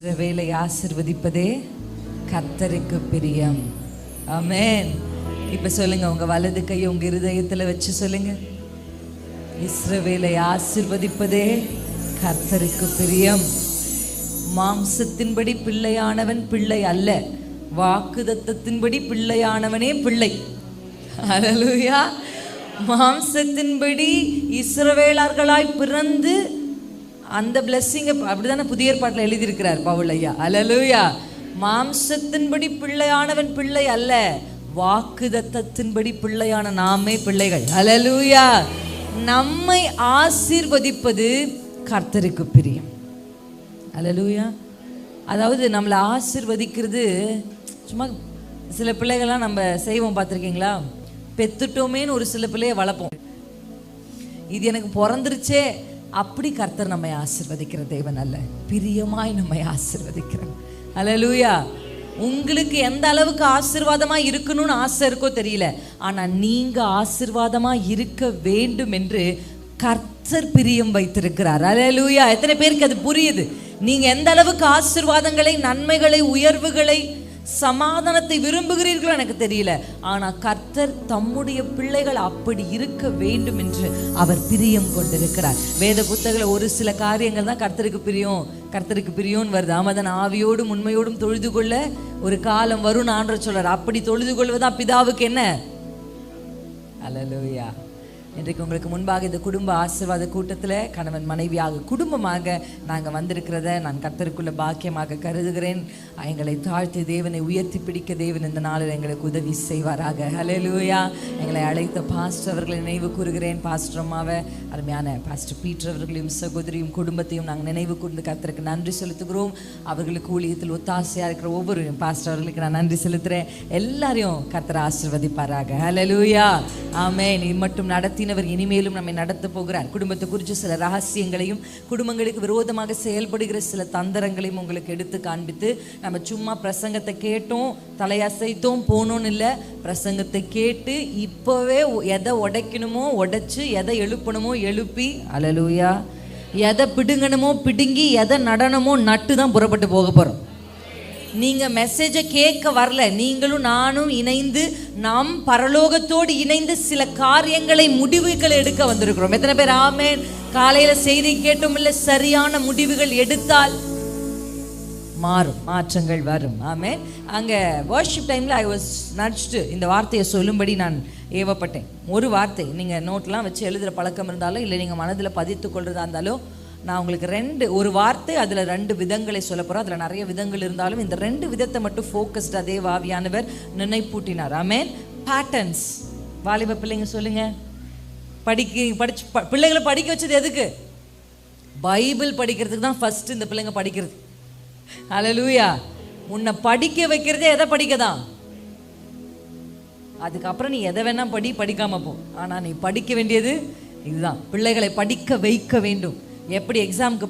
இஸ்ரவேலை ஆசீர்வதிப்பதே கர்த்தருக்கு பிரியம். ஆமென். இப்ப சொல்லுங்க, உங்க வலது கையை உங்க இருதயத்துல வச்சு சொல்லுங்க, இஸ்ரவேலை ஆசீர்வதிப்பதே கர்த்தருக்கு பிரியம். மாம்சத்தின்படி பிள்ளையானவன் பிள்ளை அல்ல, வாக்குதத்தத்தின்படி பிள்ளையானவனே பிள்ளை. ஹல்லேலூயா. மாம்சத்தின்படி இஸ்ரவேலர்களாய் பிறந்து அந்த பிளெஸ்ஸிங்கை அப்படிதானே புதிய ஏற்பாட்டில் எழுதியிருக்கிறார் பவுல் ஐயா. ஹல்லேலூயா. மாம்சத்தின்படி பிள்ளையானவன் பிள்ளை அல்ல, வாக்குதத்தத்தின்படி பிள்ளையான நாமே பிள்ளைகள். ஹல்லேலூயா. நம்மை ஆசீர்வதிப்பது கர்த்தருக்கு பிரியம். ஹல்லேலூயா. அதாவது நம்மளை ஆசீர்வதிக்கிறது சும்மா சில பிள்ளைகள்லாம் நம்ம செய்வோம், பார்த்துருக்கீங்களா? பெத்துட்டோமேன்னு ஒரு சில பிள்ளைய வளர்ப்போம், இது எனக்கு பிறந்துருச்சே. அப்படி கர்த்தர் நம்மை ஆசீர்வதிக்கிற தேவன் அல்ல, பிரியமாய் நம்மை ஆசீர்வதிக்கிறார். ஹல்லேலூயா. உங்களுக்கு எந்த அளவுக்கு ஆசீர்வாதமா இருக்கணும்னு ஆசை இருக்கோ தெரியல, ஆனா நீங்க ஆசீர்வாதமா இருக்க வேண்டும் என்று கர்த்தர் பிரியம் வைத்திருக்கிறார். ஹல்லேலூயா. எத்தனை பேருக்கு அது புரியுது? நீங்க எந்த அளவுக்கு ஆசீர்வாதங்களை, நன்மைகளை, உயர்வுகளை, சமாதானத்தை விரும்புகிறீர்களோ எனக்கு தெரியல, ஆனா கர்த்தர் தம்முடைய பிள்ளைகள் அப்படி இருக்க வேண்டும் என்று அவர் பிரியம் கொண்டிருக்கிறார். வேத புத்தகத்துல ஒரு சில காரியங்கள் தான் கர்த்தருக்கு பிரியம், கர்த்தருக்கு பிரியோன்னு வருது. ஆமதன் ஆவியோடும் உண்மையோடும் தொழுது கொள்ள ஒரு காலம் வரும் ஆண்டவர் சொல்றார். அப்படி தொழுது கொள்வதா பிதாவுக்கு என்ன? ஹல்லேலூயா. இன்றைக்கு உங்களுக்கு முன்பாக இந்த குடும்ப ஆசீர்வாத கூட்டத்தில் கணவன் மனைவியாக குடும்பமாக நாங்கள் வந்திருக்கிறத நான் கர்த்தருக்குள்ள பாக்கியமாக கருதுகிறேன். எங்களை தாழ்த்தி தேவனை உயர்த்தி பிடிக்க தேவன் இந்த நாளில் எங்களுக்கு உதவி செய்வாராக. ஹல்லேலூயா. எங்களை அழைத்த பாஸ்டர் அவர்களை நினைவு கூறுகிறேன். பாஸ்டர் அம்மாவை, அருமையான பாஸ்டர் பீட்டர் அவர்களையும் சகோதரியும் குடும்பத்தையும் நாங்கள் நினைவு கூர்ந்து கர்த்தருக்கு நன்றி செலுத்துகிறோம். அவர்களுக்கு ஊழியத்தில் ஒத்தாசையாக இருக்கிற ஒவ்வொரு பாஸ்டர் அவர்களுக்கு நான் நன்றி செலுத்துகிறேன். எல்லாரையும் கர்த்தர் ஆசீர்வதிப்பாராக. ஹல்லேலூயா. ஆமென். இது மட்டும் நடத்தினவர் இனிமேலும் நம்மை நடத்த போகிறார். குடும்பத்தை குறித்து சில ரகசியங்களையும், குடும்பங்களுக்கு விரோதமாக செயல்படுகிற சில தந்திரங்களையும் உங்களுக்கு எடுத்து காண்பித்து, நம்ம சும்மா பிரசங்கத்தை கேட்டோம் தலையசைத்தோம் போனோன்னு இல்லை, பிரசங்கத்தை கேட்டு இப்போவே எதை உடைக்கணுமோ உடைச்சு, எதை எழுப்பணுமோ எழுப்பி, ஹல்லேலூயா, எதை பிடுங்கணுமோ பிடுங்கி, எதை நடனமோ நட்டு தான் புறப்பட்டு போக போகிறோம். நீங்க மெசேஜை கேட்க வரல, நீங்களும் நானும் இணைந்து நாம் பரலோகத்தோடு இணைந்து சில காரியங்களை, முடிவுகளை எடுக்க வந்திருக்கிறோம். எத்தனை பேர் ஆமென்? காலையில செய்தி கேட்டோம் இல்லை, சரியான முடிவுகள் எடுத்தால் மாறும், மாற்றங்கள் வரும். ஆமென். அங்க வர்ஷிப் டைம்ல ஐ வாஸ் நட்ச்டு, இந்த வார்த்தையை சொல்லும்படி நான் ஏவப்பட்டேன். ஒரு வார்த்தை, நீங்க நோட்லாம் வச்சு எழுதுற பழக்கம் இருந்தாலும் இல்லை நீங்க மனதில் பதித்து கொள்றதா இருந்தாலும், நான் உங்களுக்கு ஒரு வார்த்தை, அதில் 2 விதங்களை சொல்ல போகிறோம். அதில் நிறைய விதங்கள் இருந்தாலும் இந்த 2 விதத்தை மட்டும் ஃபோக்கஸ்ட் அதே ஆவியானவர் நினைப்பூட்டினார். ஆமென். பேட்டர்ன்ஸ். வாலிப பிள்ளைங்க சொல்லுங்க, படிச்சு பிள்ளைகளை படிக்க வச்சது எதுக்கு? பைபிள் படிக்கிறதுக்கு தான் ஃபர்ஸ்ட் இந்த பிள்ளைங்க படிக்கிறது. ஹல்லேலூயா. உன்னை படிக்க வைக்கிறதே எதை படிக்க தான். அதுக்கப்புறம் நீ எதை வேணா படிக்காம போ, ஆனால் நீ படிக்க வேண்டியது இதுதான். பிள்ளைகளை படிக்க வைக்க வேண்டும். எப்படி எக்ஸாமுக்கு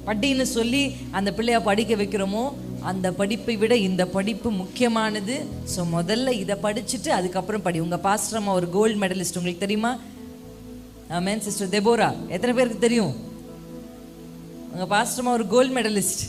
படின்னு சொல்லி அந்த பிள்ளைய படிக்க வைக்கிறோமோ, அந்த படிப்பை விட இந்த படிப்பு முக்கியமானது. ஸோ முதல்ல இதை படிச்சுட்டு அதுக்கப்புறம் படி. உங்கள் பாஸ்டர் அம்மா ஒரு கோல்டு மெடலிஸ்ட், உங்களுக்கு தெரியுமா? ஆமென். சிஸ்டர் தெபோரா, எத்தனை பேருக்கு தெரியும்? உங்கள் பாஸ்டர் அம்மா ஒரு கோல்டு மெடலிஸ்ட்.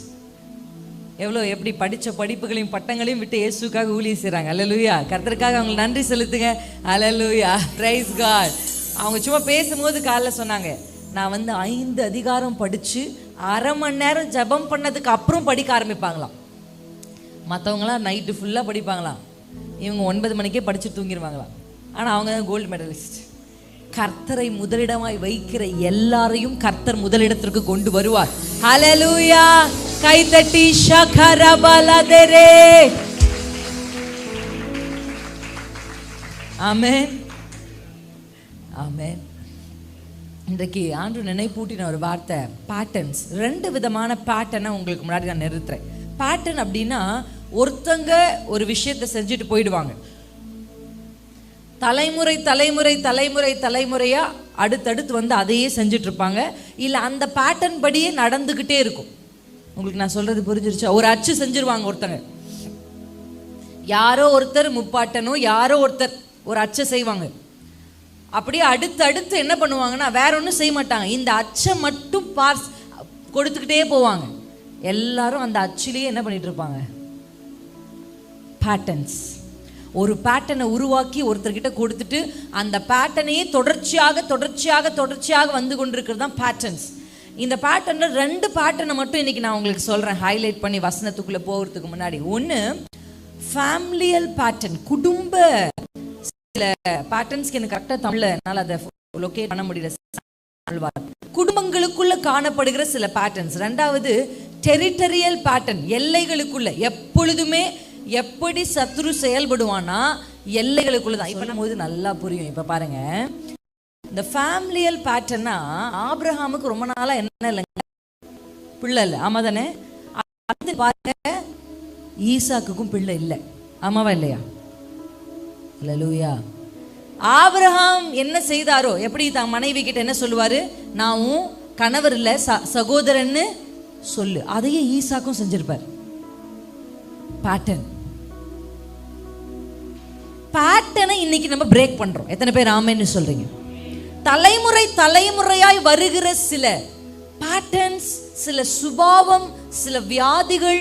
எப்படி படித்த படிப்புகளையும் பட்டங்களையும் விட்டு இயேசுக்காக ஊழியம் செய்கிறாங்க. ஹல்லேலூயா. கர்த்தருக்காக அவங்களுக்கு நன்றி செலுத்துங்க. ஹல்லேலூயா. Praise God. அவங்க சும்மா பேசும்போது காலைல சொன்னாங்க, நான் 5 அதிகாரம் படித்து 1/2 மணி நேரம் ஜெபம் பண்ணதுக்கு அப்புறம் படிக்க ஆரம்பிப்பாங்களாம். மற்றவங்களாம் நைட்டு ஃபுல்லாக படிப்பாங்களாம், இவங்க 9 மணிக்கே படித்து தூங்கிடுவாங்களாம். ஆனால் அவங்க தான் கோல்டு மெடலிஸ்ட். கர்த்தரை முதலிடமாய் வைக்கிற எல்லாரையும் கர்த்தர் முதலிடத்திற்கு கொண்டு வருவார். ஹல்லேலூயா. கைதட்டி ஷகரபலதரே. ஆமென். ஆமென். இன்றைக்கு ஆண்டவர் நினைப்பூட்டின ஒரு வார்த்தை பேட்டர்ன்ஸ். 2 விதமான பேட்டர்னை உங்களுக்கு முன்னாடி நான் நிறுத்துறேன். பேட்டர்ன் அப்படின்னா ஒருத்தங்க ஒரு விஷயத்தை செஞ்சுட்டு போயிடுவாங்க, தலைமுறையா அடுத்தடுத்து அதையே செஞ்சுட்டு இருப்பாங்க. இல்லை அந்த பேட்டர்ன் படியே நடந்துக்கிட்டே இருக்கும். உங்களுக்கு நான் சொல்றது புரிஞ்சிருச்சா? ஒரு அச்சு செஞ்சிருவாங்க ஒருத்தங்க, யாரோ ஒருத்தர் முப்பாட்டனோ யாரோ ஒருத்தர் ஒரு அச்சை செய்வாங்க. அப்படியே அடுத்து என்ன பண்ணுவாங்கன்னா வேற ஒன்றும் செய்ய மாட்டாங்க, இந்த அச்சை மட்டும் கொடுத்துக்கிட்டே போவாங்க. எல்லாரும் அந்த அச்சிலேயே என்ன பண்ணிட்டு இருப்பாங்க? பேட்டர்ன்ஸ். ஒரு பேட்டர்னை உருவாக்கி ஒருத்தர்கிட்ட கொடுத்துட்டு அந்த பேட்டர்னையே தொடர்ச்சியாக வந்து கொண்டிருக்கிறது தான் பேட்டர்ன்ஸ். இந்த பேட்டர்ன்ல 2 பேட்டர்னை மட்டும் இன்னைக்கு நான் உங்களுக்கு சொல்றேன், ஹைலைட் பண்ணி வசனத்துக்குள்ள போகிறதுக்கு முன்னாடி. ஒன்று ஃபேமிலியல் பேட்டர்ன், குடும்ப. சில பேட்டர்ன்ஸ்க்கு எனக்கு கரெக்டாக தமிழ்ல என்னால் அதை லொகேட் பண்ண முடியல. குடும்பங்களுக்குள்ள காணப்படுகிற சில பேட்டர்ன்ஸ். 2வது டெரிட்டரியல் பேட்டர்ன், எல்லைகளுக்குள்ள. எப்பொழுதுமே எப்படி சத்ரு செயல்படுவானா எல்லைகளுக்குள்ள தான். இப்ப போது நல்லா புரியும். இப்ப பாருங்க, இந்த ஃபேமிலியல் பேட்டர்னா ஆபிரகாமுக்கு ரொம்ப நாளா என்ன இல்லைங்க, பிள்ளை இல்லை. ஆமா தானே? பாருங்க, ஈசாக்குக்கும் பிள்ளை இல்லை. ஆமாவா இல்லையா? அல்லேலூயா. ஆபிரகாம் என்ன செய்தாரோ, எப்படி தான் மனைவி கிட்ட என்ன சொல்லுவாரு, நான் கணவர் இல்ல சகோதரன்னு சொல்லு, அதையே ஈசாக்கும் செஞ்சிருப்பார். பேட்டர்னை இன்னைக்கு நம்ம பிரேக் பண்றோம். எத்தனை பேர் ஆமென்னு சொல்றீங்க? தலைமுறையாய் வருகிற சில பேட்டர்ன்ஸ், சில சுபாவம், சில வியாதிகள்,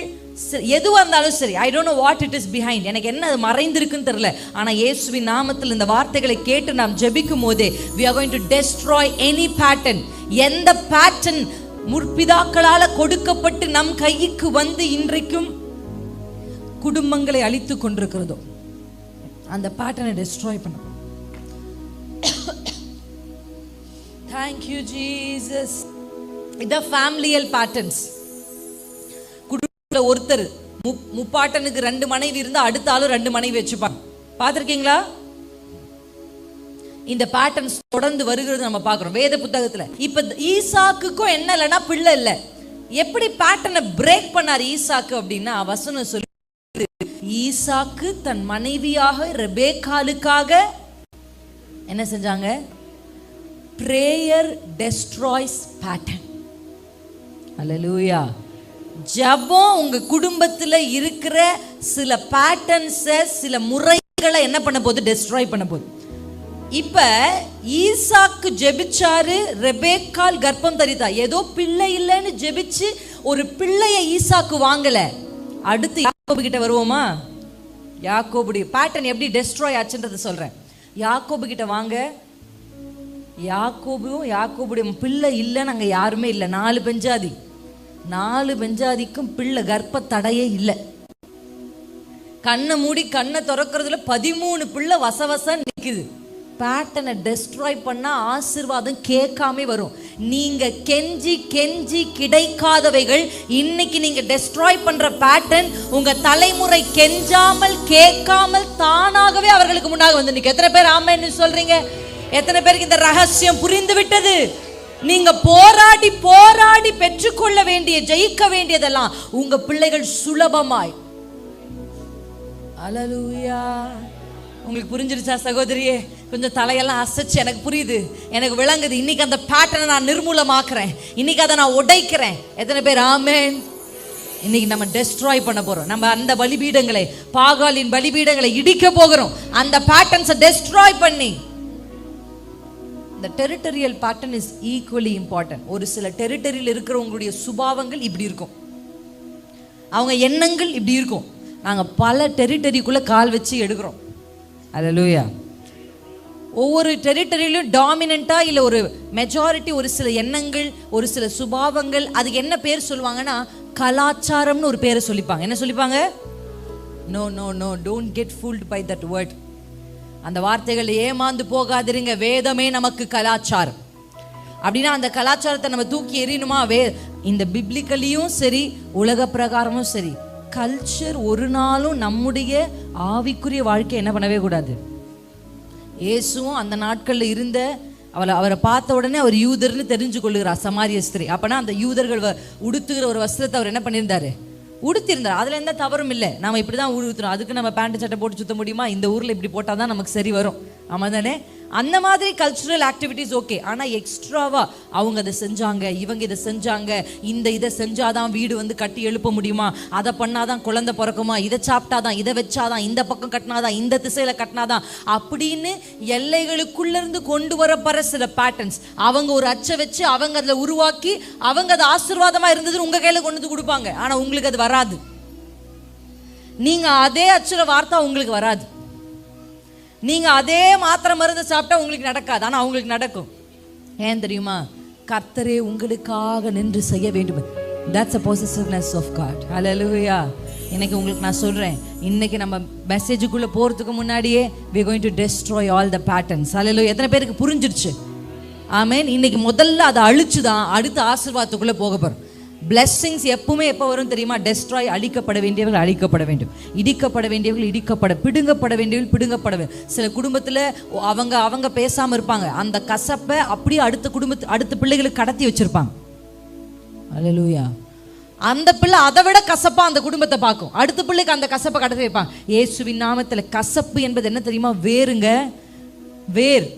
எதுவா இருந்தாலும் சரி, I don't know what it is behind, எனக்கு என்ன அது மறைந்திருக்குன்னு தெரியல. ஆனா இயேசுவின் நாமத்தில் இந்த வார்த்தைகளை கேட்டு நாம் ஜெபிக்கும் போதே we are going to destroy any pattern. எந்த பேட்டர்ன் முற்பிதாக்களால கொடுக்கப்பட்டு நம் கைக்கு வந்து இன்றைக்கும் குடும்பங்களை அழித்துக் கொண்டிருக்கிறதோ அந்த பேட்டர்னை டெஸ்ட்ராய் பண்ண. Thank you Jesus. இது ஃபேமிலியல் பேட்டர்ன்ஸ். குடும்பத்துல ஒருத்தர் முப்பாட்டனுக்கு 2 மனைவி இருந்தா அடுத்த ஆளு 2 மனைவி வச்சுப்பாங்க. பார்த்திருக்கீங்களா? இந்த பேட்டர்ன்ஸ் தொடர்ந்து வருகிறது நம்ம பார்க்கிறோம் வேத புத்தகத்துல. இப்ப ஈசாக்குக்கும் என்ன இல்லைன்னா பிள்ளை இல்ல. எப்படி பேட்டர்னை பிரேக் பண்ணார் ஈசாக்கு அப்படின்னா, வசனம் சொல்லி ஈசாக்கு தன் மனைவியாக ரெபேக்காளுக்காக என்ன செஞ்சாங்க? Prayer destroys pattern. அல்லேலூயா. ஜெபம் உங்க குடும்பத்துல இருக்கிற சில பேட்டர்ன்ஸை, சில முறைகளை என்ன பண்ண போகுது? டெஸ்ட்ராய் பண்ண போகுது. இப்ப ஈசாக்கு ஜெபிச்சாரு, ரெபேக்காள் கர்ப்பம் தரித்தா. ஏதோ பிள்ளை இல்லைன்னு ஜெபிச்சு ஒரு பிள்ளைய ஈசாக்கு வாங்கல. அடுத்து யாக்கோபு கிட்ட வருவோமா? யாக்கோபுடைய பேட்டர்ன் எப்படி டெஸ்ட்ராய் ஆச்சுன்றது சொல்றேன். யாக்கோபு கிட்ட வாங்க. யாக்கோபுடைய பிள்ளை இல்லைன்னு அங்க யாருமே இல்லை. 4 பெஞ்சாதி, 4 பெஞ்சாதிக்கும் பிள்ளை கர்ப்ப தடையே இல்லை. கண்ணை மூடி கண்ணை திறக்கிறதுல 13 பிள்ளை வசவச நிக்குது. பேட்டர்னை டெஸ்ட்ராய் பண்ணா ஆசீர்வாதம் கேட்காம வரும். நீங்க கெஞ்சி கெஞ்சி கிடைக்காதவைகள் இன்னைக்கு நீங்க டெஸ்ட்ராய் பண்ற பேட்டர்ன் உங்க தலைமுறை கெஞ்சாமல் கேட்காமல் தானாகவே அவர்களுக்கு முன்னாக வந்து நிற்கும். எத்தனை பேர் ஆமென்னு சொல்றீங்க? எத்தனை பேருக்கு இந்த ரகசியம் புரிந்து விட்டது? நீங்க போராடி போராடி பெற்றுக்கொள்ள வேண்டிய, ஜெயிக்க வேண்டியதெல்லாம் உங்க பிள்ளைகள் சுலபமாய். அல்லேலூயா. உங்களுக்கு புரிஞ்சிருச்சா சகோதரியே? கொஞ்சம் தலையெல்லாம் அசைச்சு எனக்கு புரியுது, எனக்கு விளங்குது. இன்னைக்கு அந்த பேட்டர்னை நான் நிர்மூலமாக்குறேன், இன்னைக்கு அதை நான் உடைக்கிறேன். எத்தனை பேர் ஆமென்? இன்னைக்கு நம்ம டெஸ்ட்ராய் பண்ண போறோம். நம்ம அந்த பலிபீடங்களை, பாகாலின் பலிபீடங்களை இடிக்க போகிறோம். அந்த பேட்டர்ன்ஸை டெஸ்ட்ராய் பண்ணி. இந்த territorial pattern is equally important. ஒரு சில டெரிட்டரியில் இருக்கிறவங்களுடைய சுபாவங்கள் இப்படி இருக்கும், அவங்க எண்ணங்கள் இப்படி இருக்கும். நாங்கள் பல டெரிட்டரிக்குள்ள கால் வச்சு எடுக்கிறோம். அல்லேலூயா. ஒவ்வொரு டெரிட்டரியிலும் டாமினண்டா இல்லை ஒரு மெஜாரிட்டி ஒரு சில எண்ணங்கள், ஒரு சில சுபாவங்கள், அதுக்கு என்ன பேர் சொல்லுவாங்கன்னா கலாச்சாரம்னு ஒரு பேரை சொல்லிப்பாங்க. என்ன சொல்லிப்பாங்க? No no no, don't get fooled by that word. அந்த வார்த்தைகள் ஏமாந்து போகாதிருங்க. வேதமே நமக்கு கலாச்சாரம். அப்படின்னா அந்த கலாச்சாரத்தை நம்ம தூக்கி எறியணுமா? இந்த பிப்ளிக்கலியும் சரி, உலக பிரகாரமும் சரி, கல்ச்சர் ஒரு நாளும் நம்முடைய ஆவிக்குரிய வாழ்க்கை என்ன பண்ணவே கூடாது. இயேசுவும் அந்த நாட்களில் இருந்த அவரை பார்த்த உடனே அவர் யூதர்னு தெரிஞ்சு கொள்ளுகிறார் சமாரிய ஸ்திரீ. அப்பனா அந்த யூதர்கள் உடுத்துகிற ஒரு வஸ்திரத்தை அவர் என்ன பண்ணியிருந்தாரு? உடுத்திருந்தார். அதுல எந்த தவறும் இல்லை. நம்ம இப்படிதான் உடுத்துறோம், அதுக்கு நம்ம பேண்ட் சட்டை போட்டு சுத்த முடியுமா? இந்த ஊர்ல இப்படி போட்டாதான் நமக்கு சரி வரும். ஆமா தானே? அந்த மாதிரி கல்ச்சுரல் ஆக்டிவிட்டிஸ் ஓகே. ஆனால் எக்ஸ்ட்ராவா அவங்க அதை செஞ்சாங்க, இவங்க இதை செஞ்சாங்க, இதை செஞ்சாதான் வீடு வந்து கட்டி எழுப்ப முடியுமா, அதை பண்ணாதான் குழந்தை பிறக்குமா, இதை சாப்பிட்டாதான், இதை வச்சாதான், இந்த பக்கம் கட்டினாதான், இந்த திசையில கட்டினாதான் அப்படின்னு எல்லைகளுக்குள்ளேருந்து கொண்டு வரப்படுற சில பேட்டர்ன்ஸ் அவங்க ஒரு அச்சை வச்சு அவங்க அதில் உருவாக்கி அவங்க அது ஆசீர்வாதமாக இருந்ததுன்னு உங்கள் கையில் கொண்டு வந்து கொடுப்பாங்க. ஆனால் உங்களுக்கு அது வராது. நீங்கள் அதே அச்சுற வார்த்தை உங்களுக்கு வராது. நீங்க அதே மாத்திரை மருந்து சாப்பிட்டா உங்களுக்கு நடக்காது, ஆனா அவங்களுக்கு நடக்கும். ஏன் தெரியுமா? கர்த்தரே உங்களுக்காக நின்று செய்ய வேண்டும். That's a possessiveness of God. Hallelujah. இன்னைக்கு உங்களுக்கு நான் சொல்றேன், இன்னைக்கு நம்ம மெசேஜுக்குள்ள போறதுக்கு முன்னாடியே we are going to destroy all the patterns. Hallelujah. எத்தனை பேருக்கு புரிஞ்சிருச்சு? ஆமென். இன்னைக்கு முதல்ல அதை அழிச்சுதான் அடுத்த ஆசீர்வாதத்துக்குள்ள போக போறோம். பிளெஸ்ஸிங்ஸ் எப்பவுமே எப்போ வரும் தெரியுமா? டெஸ்ட்ராய், அழிக்கப்பட வேண்டியவர்கள் அழிக்கப்பட வேண்டும், இடிக்கப்பட வேண்டியவர்கள் பிடுங்கப்பட வேண்டியவர்கள் பிடுங்கப்பட வேண்டும். சில குடும்பத்தில் அவங்க பேசாமல் இருப்பாங்க, அந்த கசப்பை அப்படியே அடுத்த பிள்ளைகளுக்கு கடத்தி வச்சிருப்பாங்க. அல்லேலூயா. அந்த பிள்ளை அதை விட கசப்பா அந்த குடும்பத்தை பார்க்கும், அடுத்த பிள்ளைக்கு அந்த கசப்பை கடத்தி வைப்பாங்க. இயேசுவின் நாமத்தில். கசப்பு என்பது என்ன தெரியுமா? வேருங்க, வேர்.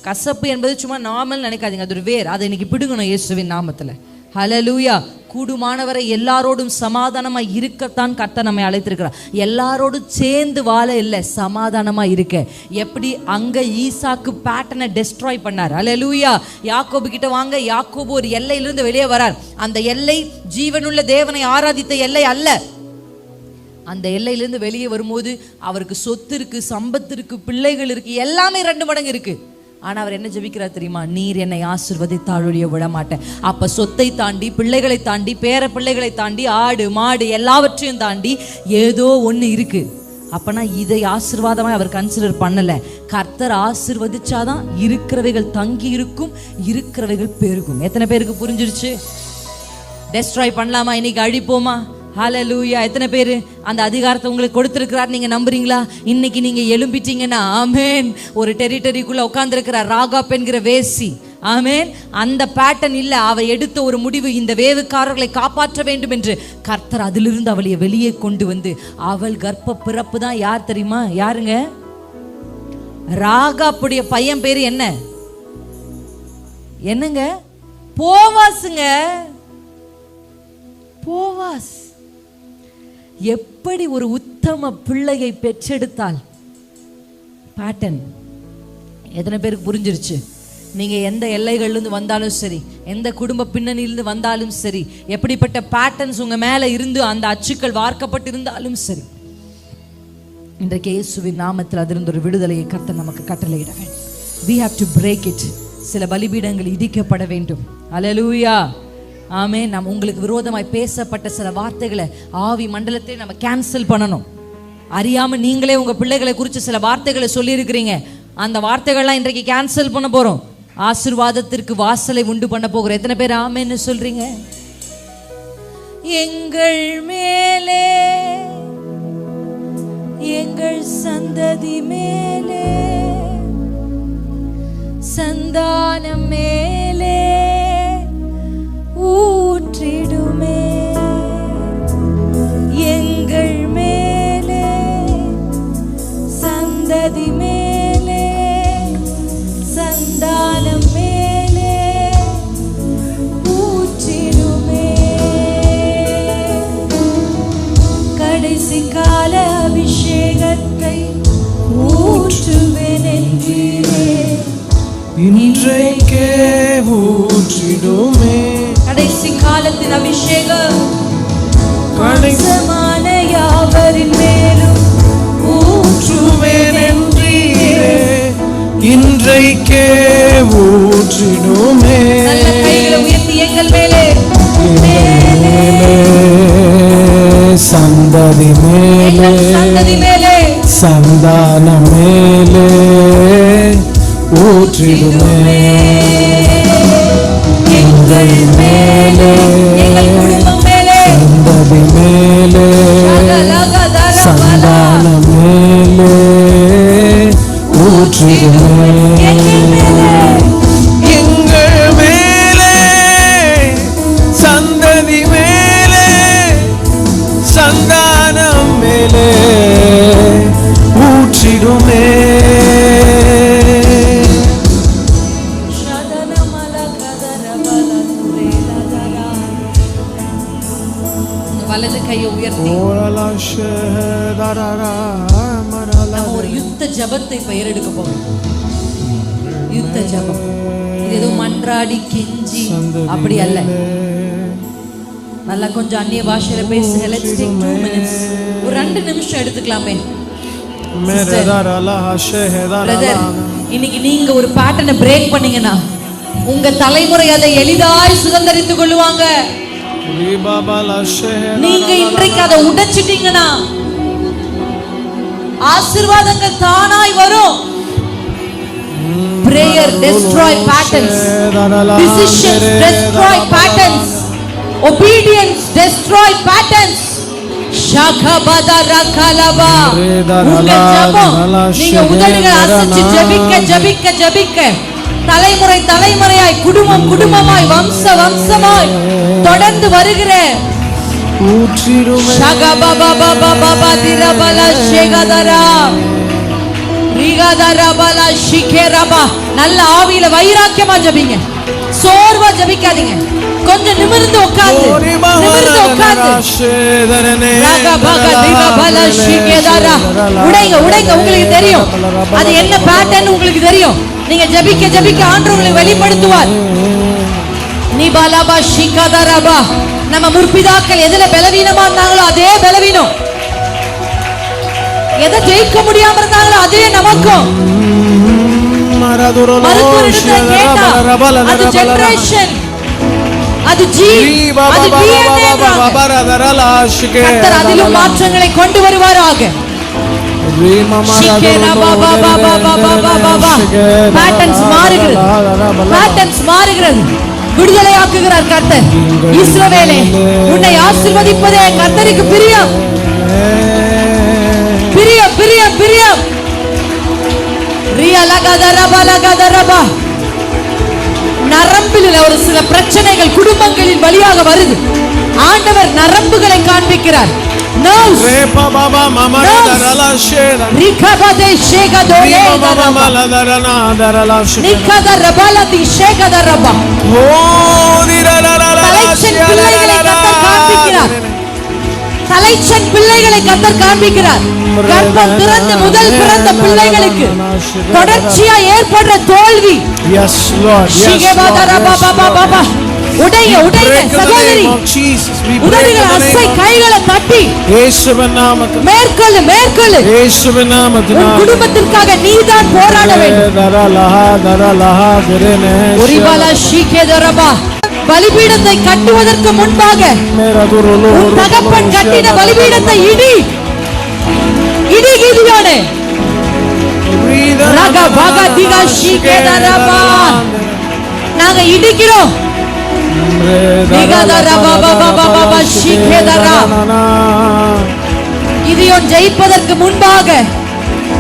கசப்பு என்பது சும்மா நார்மல் நினைக்காதீங்க, அது ஒரு வேர். அதை இன்னைக்கு பிடுங்கணும் இயேசுவின் நாமத்தில். ஹல்லேலூயா. கூடுமானவரை எல்லாரோடும் சமாதானமா இருக்கத்தான் கர்த்தர் நம்மை அழைத்திருக்கிறார். எல்லாரோடும் சேர்ந்து வாழ இல்லை, சமாதானமா இருக்க. எப்படி அங்க ஈசாக்கு பேட்டர்னை டெஸ்ட்ராய் பண்ணார். ஹல்லேலூயா. யாக்கோபு கிட்ட வாங்க, யாக்கோபு ஒரு எல்லையிலிருந்து வெளியே வரார். அந்த எல்லை ஜீவனுள்ள தேவனை ஆராதித்த எல்லை அல்ல. அந்த எல்லையிலிருந்து வெளியே வரும்போது அவருக்கு சொத்து இருக்கு, சம்பத்து இருக்கு, பிள்ளைகள் இருக்கு, எல்லாமே 2 மடங்கு இருக்கு. ஆனால் அவர் என்ன ஜெபிக்கிறார் தெரியுமா? நீர் என்னை ஆசீர்வதித்தால் ஒழிய விட மாட்டேன். அப்போ சொத்தை தாண்டி, பிள்ளைகளை தாண்டி, பேர பிள்ளைகளை தாண்டி, ஆடு மாடு எல்லாவற்றையும் தாண்டி ஏதோ ஒன்று இருக்கு. அப்பனா இதை ஆசீர்வாதமாக அவர் கன்சிடர் பண்ணலை. கர்த்தர் ஆசீர்வதிச்சாதான் இருக்கிறவைகள் தங்கி இருக்கும், இருக்கிறவைகள் பெருகும். எத்தனை பேருக்கு புரிஞ்சிருச்சு? டெஸ்ட்ராய் பண்ணலாமா? இன்னைக்கு அழிப்போமா? ஹல்லேலூயா. எத்தனை பேர் அந்த அதிகாரத்தை உங்களுக்கு கொடுத்திருக்கிறார்? நீங்க நம்புறீங்களா? இன்னைக்கு நீங்க எழும்பிட்டீங்கன்னா ஆமேன். ஒரு டெரிட்டரிக்குள்ள உட்கார்ந்துருக்கிறார் ராகாப் என்கிற வேசி. ஆமேன். அந்த பேட்டர்ன் இல்ல, அவ எடுத்த ஒரு முடிவு, இந்த வேவுக்காரர்களை காப்பாற்ற வேண்டும் என்று. கர்த்தர் அதிலிருந்து அவளை வெளியே கொண்டு வந்து, அவள் கர்ப்ப பிறப்பு தான் யார் தெரியுமா? யாருங்க? ராகாப்புடைய பையன் பேரு என்னங்க? போவாசுங்க. போவாஸ். எப்படி ஒரு உத்தம பிள்ளையை பெற்றெடுத்தால் பேட்டர்ன். எத்தனை பேருக்கு புரிஞ்சிருச்சு? நீங்க எந்த எல்லைகள்லேருந்து வந்தாலும் சரி, எந்த குடும்ப பின்னணியிலிருந்து வந்தாலும் சரி, எப்படிப்பட்ட பேட்டர்ன்ஸ் உங்க மேல இருந்து அந்த அச்சுக்கள் வார்க்கப்பட்டு இருந்தாலும் சரி, இன்றைக்கு இயேசுவின் நாமத்தில் அதிலிருந்து ஒரு விடுதலையை கர்த்தர் நமக்கு கட்டளையிட வேண்டும். We have to break it. சில பலிபீடங்கள் இடிக்கப்பட வேண்டும். அல்லேலூயா. ஆமென். நம்ம உங்களுக்கு விரோதமாய் பேசப்பட்ட சில வார்த்தைகளை ஆவி மண்டலத்தை நம்ம கேன்சல் பண்ணணும். அறியாம நீங்களே உங்க பிள்ளைகளை குறித்து சில வார்த்தைகளை சொல்லி இருக்கிறீங்க. அந்த வார்த்தைகள்லாம் இன்றைக்கு கேன்சல் பண்ண போறோம். ஆசீர்வாதத்திற்கு வாசலை உண்டு பண்ண போகிறோம். எத்தனை பேர் ஆமென்னு சொல்றீங்க? எங்கள் மேலே, எங்கள் சந்ததி மேலே, சந்தானம் மேலே ஊற்றிடுமே. எங்கள் மேலே, சந்ததி மேலே, சந்தானம் மேலே ஊற்றிடுமே. கடைசி கால அபிஷேகத்தை ஊற்றுவேன் என்றீரே, இன்றைக்கே ஊற்றிடுமே. கடைசி காலத்தின் அபிஷேகம் கடைசமான யாவரின் மேலும் ஊற்றுவேன் என்றீரே, இன்றைக்கே ஊற்றிடுமே. நல்ல கைகளை உயர்த்தி எங்கள் மேலே, சந்ததி மேலே, சந்ததி மேலே, சந்தானம் மேலே ஊற்றிடுமே. எங்கள் மேலே, குடும்பம் மேலே, சந்ததி மேலே, சந்தானம் மேலே ஊற்றிடுமே. எங்கள் மேலே, சந்ததி மேலே, சந்தானம் மேலே ஊற்றிடுமே. வலது கையை உயர்த்தி நம்ம ஒரு யுத்த ஜபத்தை பெயரெடுக்க போறோம். யுத்த ஜபம். இது ஏதோ மன்றாடி கெஞ்சி அப்படி அல்ல. நல்லா கொஞ்சம் அந்நிய பாஷையில பேசுங்க. Let's take 2 minutes. ஒரு 2 நிமிஷம் எடுத்துக்கலாமே. பிரதர், இன்னைக்கு நீங்க ஒரு பேட்டர்னை பிரேக் பண்ணீங்கன்னா உங்க தலைமுறை அதை எளிதாய் சுதந்தரித்துக் கொள்ளுவாங்க. நீங்க இன்றைக்கு அதை உடைச்சிட்டீங்கன்னா ஆசீர்வாதங்கள் தானாய் வரும். Prayer destroy patterns. Decisions destroy patterns. Obedience destroy patterns. Shakabada rakalaba. உங்க ஜெபம் நீங்க உதடுகளை அசைச்சு ஜெபிக்க ஜெபிக்க ஜெபிக்க தலைமுறை தலைமுறையாய் குடும்பம் குடும்பமாய் வம்ச வம்சமாய் தொடர்ந்து வருகிற ஷகபபபபபப திரபல ஷேகதரா ரிகதரபல ஷிகேரபா. நல்ல ஆவியில வைராக்கியமா ஜெபிங்க. சோர்வா ஜெபிக்காதீங்க. கொஞ்சம் நிமிர்ந்து உட்கார்ந்து உடைங்க உடைங்க. உங்களுக்கு தெரியும் அது என்ன பேட்டர்ன், உங்களுக்கு தெரியும். நீங்க ஜெபிக்க ஜெபிக்க ஆண்டவர் உங்களை வெளிப்படுத்துவார். நிபாலபா ஷிகதரபா. நம்ம முற்பிதாக்கள் எதுல பலவீனமா இருந்தாங்களோ அதே பலவீனம், எதை ஜெயிக்க முடியாம இருந்தாங்களோ அதே நமக்கும். அது ஜெனரேஷன், அது ஜீன், அது DNA. கர்த்தர் அதிலும் மாற்றங்களை கொண்டு வருவாராக. பேட்டர்ன்ஸ் மாறுகிறது, பேட்டர்ன்ஸ் மாறுகிறது. விடுதலையாக்குகிறார் கர்த்தர். இஸ்ரவேலே, உன்னை ஆசீர்வதிப்பதே கர்த்தருக்கு பிரியம், பிரியம், பிரியம், பிரியம். நரம்பில் ஒரு சில பிரச்சனைகள் குடும்பங்களின் வழியாக வருது. ஆண்டவர் நரம்புகளை காண்பிக்கிறார். தலைச்சன் பிள்ளைகளை கர்த்தர் காண்பிக்கிறார். கர்ப்பம் திறந்த முதல் பிறந்த பிள்ளைகளுக்கு தொடர்ச்சியா ஏற்படுற தோல்வி. உடைய உடைய சகோதரி, உதடுகளை அசை, கைகளை தட்டி மேற்கொள்ளு மேற்கொள்ளு. உன் குடும்பத்திற்காக நீதான் போராட வேண்டும். பலிபீடத்தை கட்டுவதற்கு முன்பாக உன் தகப்பன் கட்டின பலிபீடத்தை இடி இடி கிதியோனே. நாங்க இடிக்கிறோம். கிதியோன் ஜெயிப்பதற்கு முன்பாக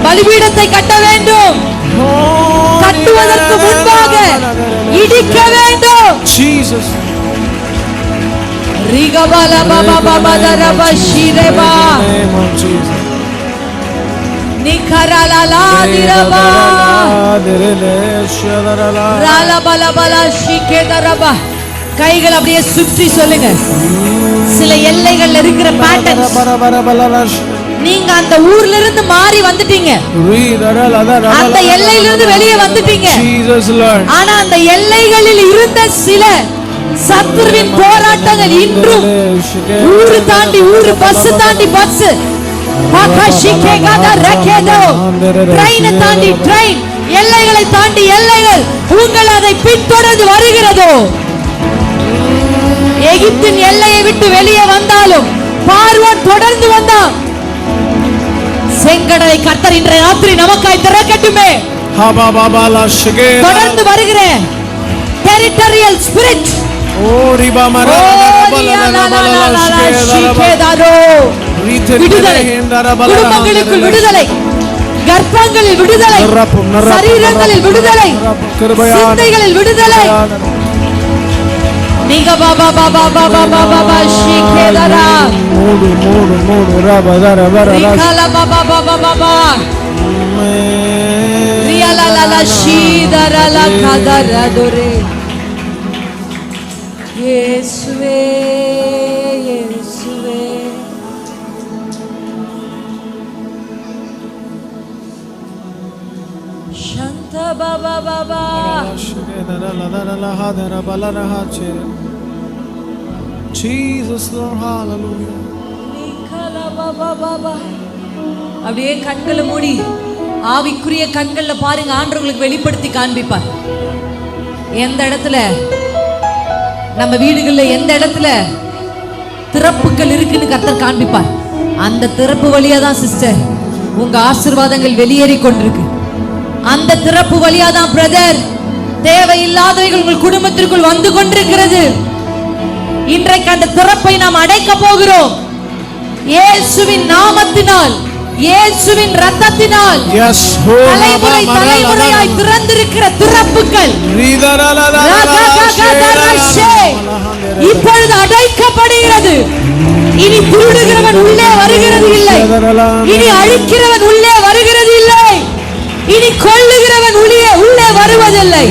பலிபீடத்தை கட்ட வேண்டும். கட்டுவதற்கு முன்பாக இடிக்க வேண்டும். Jesus. ரிகபால பாபா பாபா தரபா ஷிரேபா. நிகரலலா திரபா. ரலபலபல ஷிகேதரபா. கைகள் அப்படியே சுற்றி சொல்லுங்க. சில எல்லைகள் இருக்கிற பேட்டர்ன்ஸ், நீங்க அந்த ஊர்ல இருந்து மாறி வந்துட்டீங்க, அந்த எல்லையில இருந்து வெளியே வந்துட்டீங்க. ஆனா அந்த எல்லைகளில் இருந்த சில சத்துருவின் போராட்டங்கள் இன்றும் ஊரு தாண்டி ஊரு, பஸ் தாண்டி பஸ், ட்ரெயினை தாண்டி ட்ரெயின், எல்லைகளை தாண்டி எல்லைகள் உங்கள் அதை பின்தொடர்ந்து வருகிறதோ. எகிப்தின் எல்லையை விட்டு வெளியே வந்தாலும் பார்வோன் தொடர்ந்து வந்தான். செங்கடலை கர்த்தர் இன்றைய ராத்திரி நமக்காய் திறக்கட்டுமே. தொடர்ந்து வருகிற டெரிட்டரியல் ஸ்பிரிட், விடுதலை, குடும்பங்களுக்குள் விடுதலை, கர்ப்பங்களில் விடுதலை, சரீரங்களில் விடுதலை, சிந்தைகளில் விடுதலை. நீங்க பாபா பாபா பாபா பாபா பாபா ஷிகேதரா மூடு மூடு மூடு ரபதர வரல பாபா பாபா பாபா ரியலலல ஷீதரல கதரதுரே. இயேசுவே இயேசுவே Jesus, Lord, hallelujah. அப்படியே கண்களை மூடி ஆவிக்குரிய கண்கள்ல பாருங்க, ஆண்டவர்களுக்கு வெளிப்படுத்தி காண்பிப்பார். எந்த இடத்துல நம்ம வீடுகள்ல எந்த இடத்துல திறப்புகள் இருக்குன்னு கர்த்தர் காண்பிப்பார். அந்த திறப்பு வழியா தான் சிஸ்டர் உங்க ஆசீர்வாதங்கள் வெளியேறி கொண்டிருக்கு. அந்த திறப்பு வழியா தான் பிரதர் தேவையில்லாதவைகள் உங்கள் குடும்பத்திற்குள் வந்து கொண்டிருக்கிறது. இன்றைக்கு அந்த திறப்பை நாம் அடைக்க போகிறோம். இயேசுவின் நாமத்தினால், இயேசுவின் இரத்தத்தினால் தலைமுறை தலைமுறையாய் திறந்திருக்கிற திறப்புகள் இப்பொழுது அடைக்கப்படுகிறது. இனி திருடுகிறவன் உள்ளே வருகிறது இல்லை, இனி அழிக்கிறவன் உள்ளே வருகிறது இல்லை, இனி கொல்லுகிறவன் உள்ளே வருவதில்லை.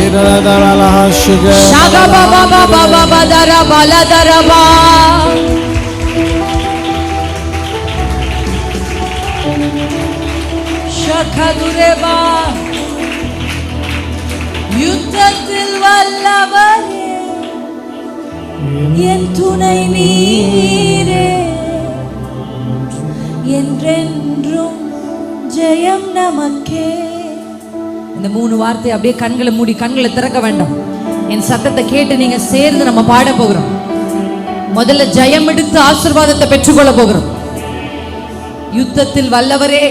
யுத்தத்தில் வல்லவரே என் துணை நீரே, என்றென்றும் ஜெயம் நமக்கே. இந்த 3 வார்த்தை அப்படியே கண்களை மூடி, கண்களை திறக்க வேண்டாம். என் சத்தத்தை கேட்டு நீங்க சேர்ந்து நம்ம பாட போகிறோம். முதல்ல ஜெயம் எடுத்து ஆசீர்வாதத்தை பெற்றுக்கொள்ள போகிறோம். யுத்தத்தில் வல்லவரே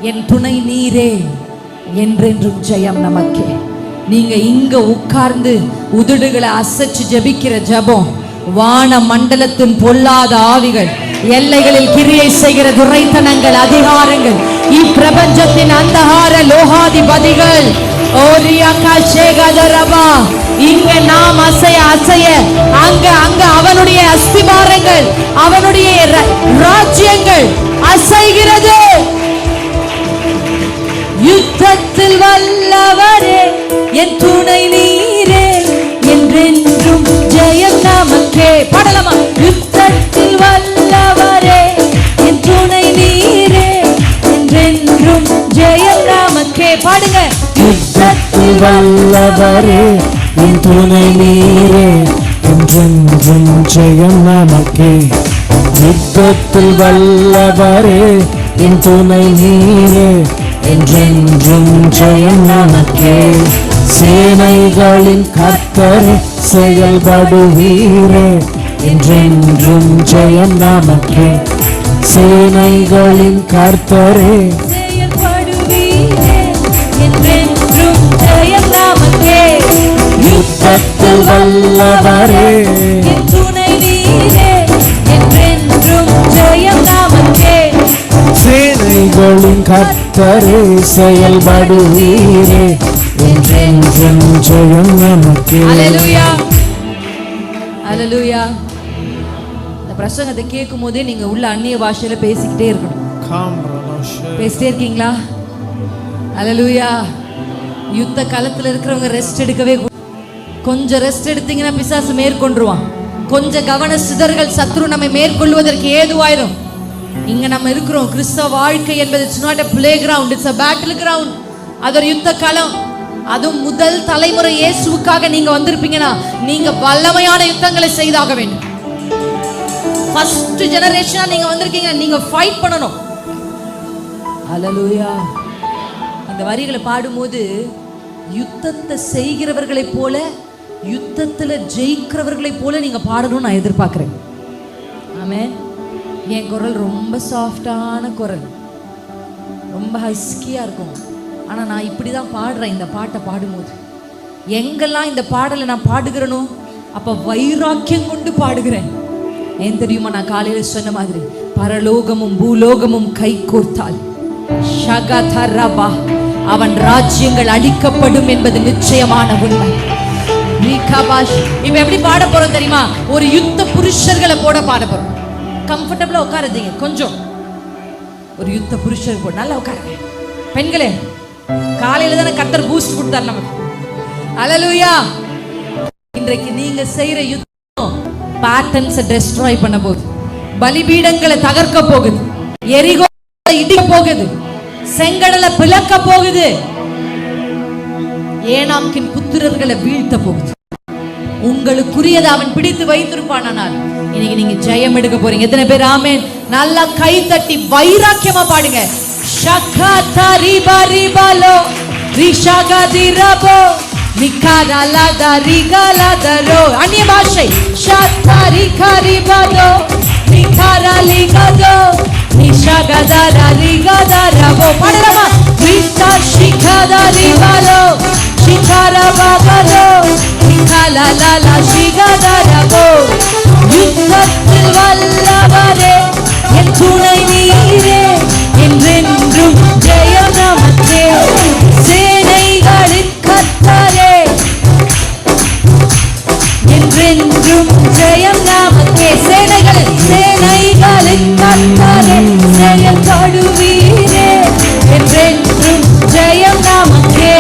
என் துணை நீரே, என்றென்றும் ஜெயம் நமக்கே. நீங்க இங்க உட்கார்ந்து உதடுகளை அசைச்சு ஜெபிக்கிற ஜெபம் வான மண்டலத்தின் பொல்லாத ஆவிகள், எல்லைகளில் கிரியை செய்கிற துரைத்தனங்கள், அதிகாரங்கள், இப்பிரபஞ்சத்தின் அந்தகார லோகாதிபதிகள் இங்க நாம் அசைய அசைய அங்க அங்க அவனுடைய அஸ்திபாரங்கள், அவனுடைய ராஜ்யங்கள் அசைகிறது. யுத்தத்தில் வல்லவரே என் துணை நீரே, என்றென்றும் ஜெயம் நமக்கே. பாடலாமா? யுத்தத்தில் வல்லவரே என் துணை நீரே, என்றென்றும் ஜெயம் நமக்கே. பாடுங்க. யுத்தத்தில் வல்லவரே என் துணை நீரே, என்றென்றும் ஜெயம் நமக்கே. யுத்தத்தில் வல்லவரே என் துணை நீரே, என்றென்றும் ஜெயம் நமக்கே. சேனைகளின் கர்த்தரே செயல்படுவீரே, என்றென்றும் ஜெயம் நமக்கே. சேனைகளின் கர்த்தரே செயல்படுவீரே, என்றென்றும் ஜெயம் நமக்கே. யுத்தத்தில் வல்லவரே என் துணை நீரே, என்றென்றும் ஜெயம் நமக்கே. சேனைகளின் கர்த்தரே செயல்படுவீரே, என்றென்றும் ஜெயம் நமக்கே. ஹல்லேலூயா, ஹல்லேலூயா. இந்த பிரசங்கத்தை கேட்கும் போதே நீங்க உள்ள அந்நிய பாஷையில பேசிக்கிட்டே இருக்கணும். பேசிட்டே இருக்கீங்களா? ஹல்லேலூயா. யுத்த காலத்துல இருக்கிறவங்க ரெஸ்ட் எடுக்கவே, கொஞ்சம் ரெஸ்ட் எடுத்தீங்கன்னா பிசாசு மேற்கொண்டுருவான். கொஞ்சம் கவன சிதறல் சத்ரு நம்மை மேற்கொள்வதற்கு ஏதுவாயிரும். இங்க நம்ம இருக்கிறோம். கிறிஸ்தவ வாழ்க்கை என்பது it's not a playground, it's a battle ground. அது ஒரு யுத்த களம். அதுவும் முதல் தலைமுறை இயேசுவுக்காக நீங்க வந்திருப்பீங்கன்னா நீங்க வல்லமையான யுத்தங்களை செய்தாக வேண்டும். ஃபர்ஸ்ட் ஜெனரேஷனா நீங்க வந்திருக்கீங்க, நீங்க ஃபைட் பண்ணணும். ஹல்லேலூயா. இந்த வரிகளை பாடும்போது யுத்தத்தை செய்கிறவர்களை போல, யுத்தத்துல ஜெயிக்கிறவர்களை போல நீங்க பாடணும்னு நான் எதிர்பார்க்கிறேன். ஆமென். என் குரல் ரொம்ப சாஃப்டான குரல், ரொம்ப ஹஸ்கியா இருக்கும். ஆனா நான் இப்படிதான் பாடுறேன். இந்த பாட்டை பாடும்போது எங்கெல்லாம் இந்த பாடலை நான் பாடுகிறேனோ அப்ப வைராக்கியம் கொண்டு பாடுகிறேன். ஏன் தெரியுமா? நான் காலையில சொன்ன மாதிரி பரலோகமும் பூலோகமும் கை கோர்த்தால் அவன் ராஜ்யங்கள் அழிக்கப்படும் என்பது நிச்சயமான உண்மை. இப்ப எப்படி பாட போறோம் தெரியுமா? ஒரு யுத்த புருஷர்களை போட பாட போறோம். கம்ஃபர்டபிளா உட்காருதீங்க. கொஞ்சம் ஒரு யுத்த புருஷர் போட நல்லா உட்காருங்க. பெண்களே, காலையில தானே கர்த்தர் பூஸ்ட் கொடுத்தார் நமக்கு. ஹல்லேலூயா. இன்றைக்கு நீங்க செய்யற யுத்தம் பேட்டர்ன்ஸை டெஸ்ட்ராய் பண்ண போகுது, பலிபீடங்களை தகர்க்க போகுது, எரிகோவை இடிக்க போகுது, செங்கடலை பிளக்க போகுது. ஏனாக்கின் புத்திரர்களை வீழ்த்த போகுது. உங்களுக்குரியதை அவன் பிடித்து வைத்திருப்பானால் இன்னைக்கு நீங்க ஜெயம் எடுக்க போறீங்க. எத்தனை பேர் ஆமென்? நல்லா கை தட்டி வைராக்கியமா பாடுங்க. ஷகதரிபரிபலோ ரிஷகதிரபோ நிகரலதரிகலதரோ. அந்நிய பாஷை. ஷதரிகரிபதோ நிகரலிகதோ நிஷகதரிகதரபோ. பாடலாமா? ரிஷகதரிபலோ சிகரபகரோ நிகலலல சிகதரபோ. யுத்தத்தில் வல்லவரே என் துணை நீரே, என்றென்றும் ஜெயம் நமக்கே. சேனைகளின் கர்த்தரே, என்றென்றும் ஜெயம் நமக்கே. சேனைகளின் கர்த்தரே, செயல்படுவீரே, என்றென்றும் ஜெயம் நமக்கே.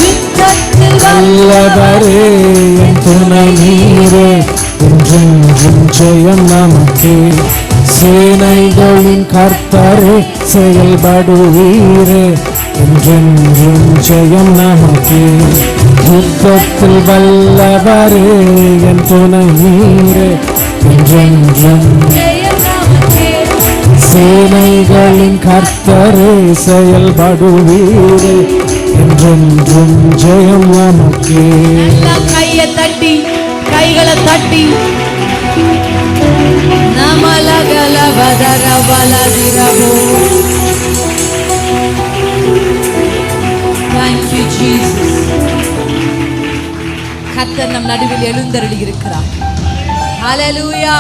யுத்தத்தில் வல்லவரே என் துணை நீரே, என்றென்றும் ஜெயம் நமக்கே. சேனைகளின் கர்த்தரே, செயல்படுவீரே, என்றென்றும் ஜெயம் நமக்கே. யுத்தத்தில் வல்லவரே என் துணை நீரே, என்றென்றும் ஜெயம் நமக்கே. சேனைகளின் கர்த்தரே, செயல்படுவீரே, என்றென்றும் ஜெயம் நமக்கே. எல்லாம் கையை தட்டி, கைகளை தட்டி. நமலகலவதரவலதிரபோ. Thank you, Jesus. கர்த்தர் நம் நடுவில் எழுந்தருளி இருக்கிறார். ஹல்லேலூயா.